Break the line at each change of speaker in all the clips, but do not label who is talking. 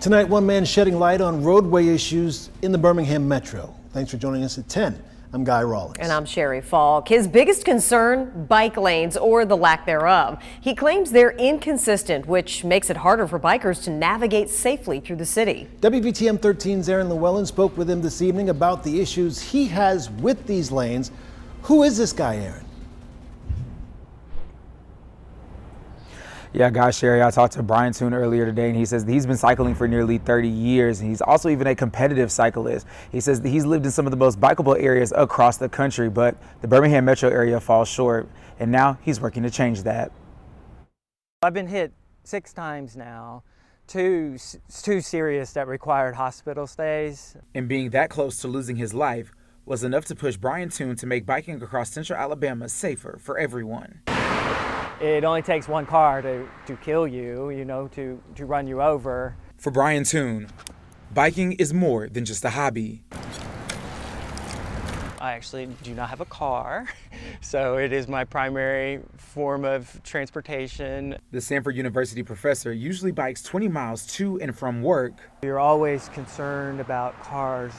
Tonight, one man shedding light on roadway issues in the Birmingham Metro. Thanks for joining us at 10. I'm Guy Rawlings.
And I'm Sherry Falk. His biggest concern, bike lanes or the lack thereof. He claims they're inconsistent, which makes it harder for bikers to navigate safely through the city.
WVTM 13's Aaron Llewellyn spoke with him this evening about the issues he has with these lanes. Who is this guy, Aaron?
Yeah, guys, Sherry, I talked to Brian Toon earlier today, and he says he's been cycling for nearly 30 years, and he's also even a competitive cyclist. He says that he's lived in some of the most bikeable areas across the country, but the Birmingham metro area falls short, and now he's working to change that.
I've been hit 6 times now, two serious that required hospital stays.
And being that close to losing his life was enough to push Brian Toon to make biking across central Alabama safer for everyone.
It only takes one car to kill you, to run you over.
For Brian Toon, biking is more than just a hobby.
I actually do not have a car, so it is my primary form of transportation.
The Samford University professor usually bikes 20 miles to and from work.
You're always concerned about cars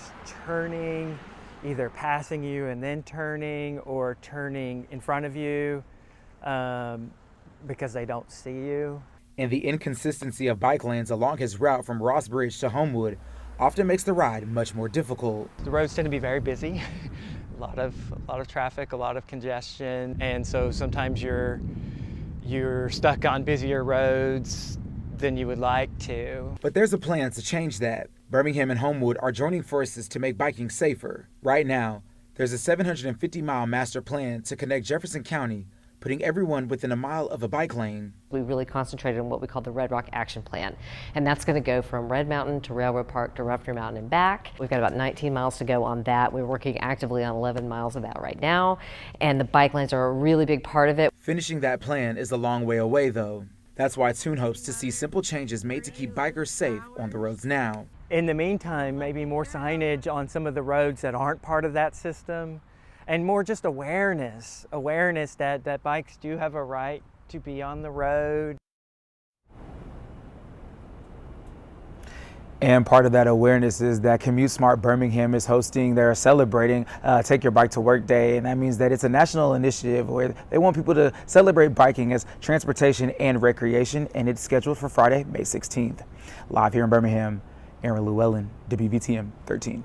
turning, either passing you and then turning, or turning in front of you. Because they don't see you.
And the inconsistency of bike lanes along his route from Ross Bridge to Homewood often makes the ride much more difficult.
The roads tend to be very busy, a lot of traffic, a lot of congestion, and so sometimes you're stuck on busier roads than you would like to.
But there's a plan to change that. Birmingham and Homewood are joining forces to make biking safer. Right now, there's a 750-mile master plan to connect Jefferson County, putting everyone within a mile of a bike lane.
We really concentrated on what we call the Red Rock Action Plan, and that's going to go from Red Mountain to Railroad Park to Ruffner Mountain and back. We've got about 19 miles to go on that. We're working actively on 11 miles of that right now, and the bike lanes are a really big part of it.
Finishing that plan is a long way away, though. That's why Toon hopes to see simple changes made to keep bikers safe on the roads now.
In the meantime, maybe more signage on some of the roads that aren't part of that system, and more just awareness that bikes do have a right to be on the road.
And part of that awareness is that Commute Smart Birmingham is hosting, they're celebrating Take Your Bike to Work Day. And that means that it's a national initiative where they want people to celebrate biking as transportation and recreation. And it's scheduled for Friday, May 16th. Live here in Birmingham, Aaron Llewellyn, WVTM 13.